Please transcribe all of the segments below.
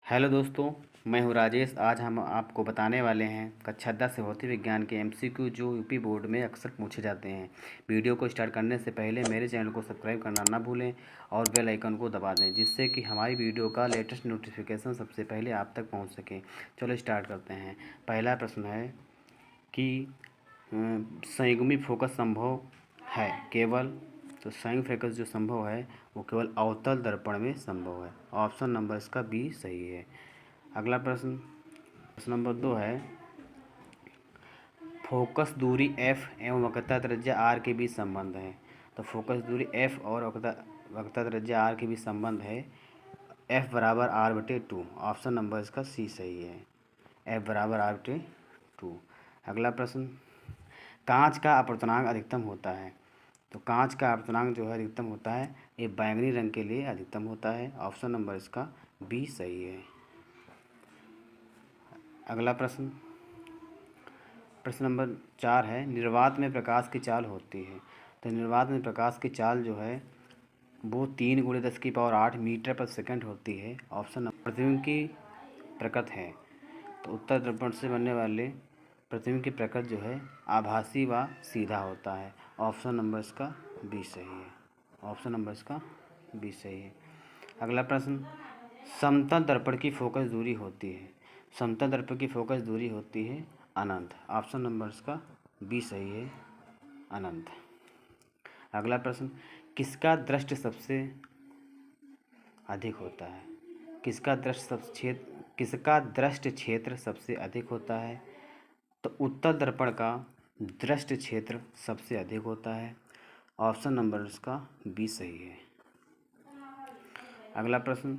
Hello दोस्तों, मैं हूं राजेश। आज हम आपको बताने वाले हैं कक्षा 10 से भौतिक विज्ञान के एमसीक्यू जो यूपी बोर्ड में अक्सर पूछे जाते हैं। वीडियो को स्टार्ट करने से पहले मेरे चैनल को सब्सक्राइब करना ना भूलें और बेल आइकन को दबा दें, जिससे कि हमारी वीडियो का लेटेस्ट नोटिफिकेशन सबसे पहले आप तक पहुँच सके। चलो स्टार्ट करते हैं। पहला प्रश्न है कि संयुग्मी फोकस संभव है केवल, तो संयुग्म फोकस जो संभव है वो केवल अवतल दर्पण में संभव है। ऑप्शन नंबर इसका बी सही है। अगला प्रश्न नंबर 2 है, फोकस दूरी f एवं वक्रता त्रिज्या r के बीच संबंध है। तो फोकस दूरी f और वक्रता त्रिज्या r के बीच संबंध है f बराबर r/2। ऑप्शन नंबर इसका सी सही है, f बराबर r/2। अगला प्रश्न, कांच का अपवर्तनांक अधिकतम होता है। तो कांच का अपवर्तनांक जो है अधिकतम होता है ये बैंगनी रंग के लिए अधिकतम होता है। ऑप्शन नंबर इसका बी सही है। अगला प्रश्न नंबर 4 है, निर्वात में प्रकाश की चाल होती है। तो निर्वात में प्रकाश की चाल जो है वो 3 × 10⁸ मीटर प्रति सेकंड होती है। ऑप्शन नंबर प्रतिबिंब की प्रकृति है। तो उत्तर दर्पण से बनने वाले प्रतिबिंब की प्रकृति जो है आभासी व सीधा होता है। ऑप्शन नंबर इसका बी सही है। ऑप्शन नंबर इसका बी सही है। अगला प्रश्न, समतल दर्पण की फोकस दूरी होती है। समतल दर्पण की फोकस दूरी होती है अनंत। ऑप्शन नंबर इसका बी सही है, अनंत। अगला प्रश्न, किसका दृष्टि सबसे अधिक होता है। किसका दृष्टि क्षेत्र सबसे अधिक होता है। तो उत्तर दर्पण का दृष्टि क्षेत्र सबसे अधिक होता है। ऑप्शन नंबर इसका बी सही है। अगला प्रश्न,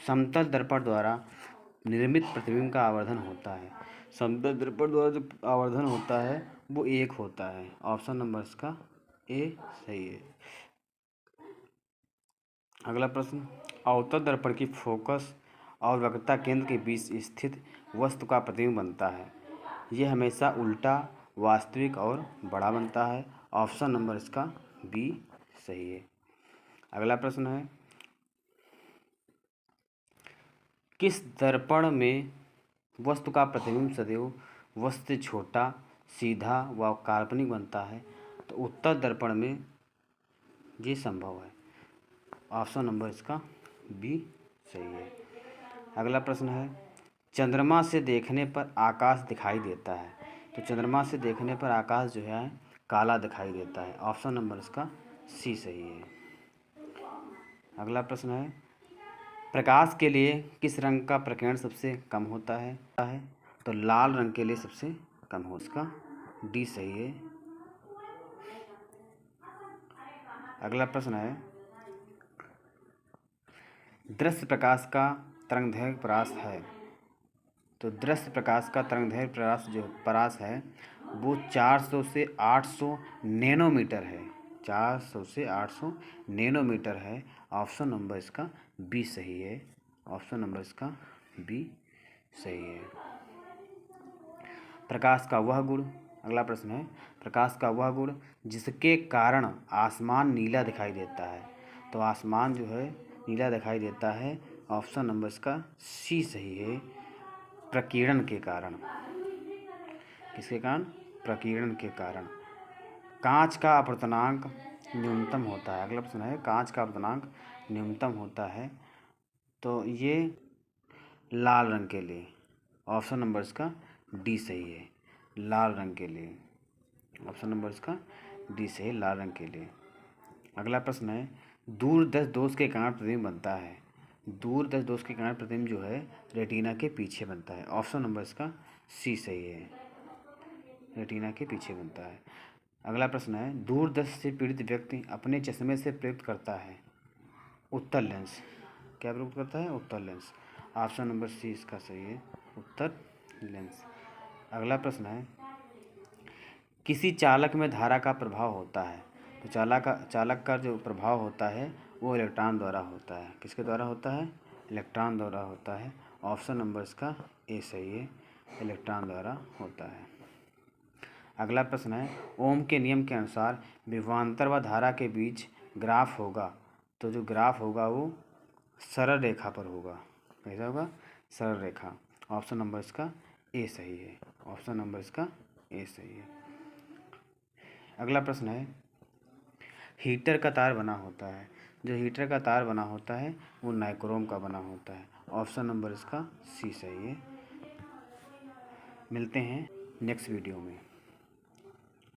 समतल दर्पण द्वारा निर्मित प्रतिबिंब का आवर्धन होता है। समतल दर्पण द्वारा जो आवर्धन होता है वो 1 होता है। ऑप्शन नंबर इसका ए सही है। अगला प्रश्न, अवतल दर्पण की फोकस और वक्रता केंद्र के बीच स्थित वस्तु का प्रतिबिंब बनता है। यह हमेशा उल्टा, वास्तविक और बड़ा बनता है। ऑप्शन नंबर इसका बी सही है। अगला प्रश्न है, किस दर्पण में वस्तु का प्रतिबिंब सदैव वस्तु से छोटा, सीधा व काल्पनिक बनता है। तो उत्तर दर्पण में ये संभव है। ऑप्शन नंबर इसका बी सही है। अगला प्रश्न है, चंद्रमा से देखने पर आकाश दिखाई देता है। तो चंद्रमा से देखने पर आकाश जो है काला दिखाई देता है। ऑप्शन नंबर इसका सी सही है। अगला प्रश्न है, प्रकाश के लिए किस रंग का प्रकीर्णन सबसे कम होता है। तो लाल रंग के लिए सबसे कम हो, इसका डी सही है। अगला प्रश्न है, दृश्य प्रकाश का तरंगदैर्घ्य परास है। तो दृश्य प्रकाश का तरंगदैर्घ्य परास है वो 400 से 800 नैनोमीटर है। 400 से 800 नैनोमीटर है। ऑप्शन नंबर इसका बी सही है। ऑप्शन नंबर इसका बी सही है। प्रकाश का वह गुण, अगला प्रश्न है, प्रकाश का वह गुण जिसके कारण आसमान नीला दिखाई देता है। तो आसमान जो है नीला दिखाई देता है। ऑप्शन नंबर इसका सी सही है, प्रकीर्णन के कारण। किसके कारण? प्रकीर्णन के कारण। कांच का अपवर्तनांक न्यूनतम होता है। अगला प्रश्न है, कांच का अपवर्तनांक न्यूनतम होता है तो ये लाल रंग के लिए। ऑप्शन नंबर इसका डी सही है, लाल रंग के लिए। ऑप्शन नंबर इसका डी सही है, लाल रंग के लिए। अगला प्रश्न है, दूरदर्शी दोष के कारण प्रतिबिंब बनता है। दूरदर्शी दोष के कारण प्रतिबिंब जो है रेटिना के पीछे बनता है। ऑप्शन नंबर इसका सी सही है, रेटिना के पीछे बनता है। अगला प्रश्न है, दूरदर्शी से पीड़ित व्यक्ति अपने चश्मे से प्रयुक्त करता है उत्तल लेंस। क्या प्रयुक्त करता है? उत्तल लेंस। ऑप्शन नंबर सी इसका सही है, उत्तल लेंस। अगला प्रश्न है, किसी चालक में धारा का प्रभाव होता है। तो चालक का जो प्रभाव होता है वो इलेक्ट्रॉन द्वारा होता है। किसके द्वारा होता है? इलेक्ट्रॉन द्वारा होता है। ऑप्शन नंबर इसका ए सही है, इलेक्ट्रॉन द्वारा होता है। अगला प्रश्न है, ओम के नियम के अनुसार विभवांतर व धारा के बीच ग्राफ होगा। तो जो ग्राफ होगा वो सरल रेखा पर होगा। कैसा होगा? सरल रेखा। ऑप्शन नंबर इसका ए सही है। ऑप्शन नंबर इसका ए सही है। अगला प्रश्न है, हीटर का तार बना होता है। जो हीटर का तार बना होता है वो नाइक्रोम का बना होता है। ऑप्शन नंबर इसका सी सही है। मिलते हैं नेक्स्ट वीडियो में।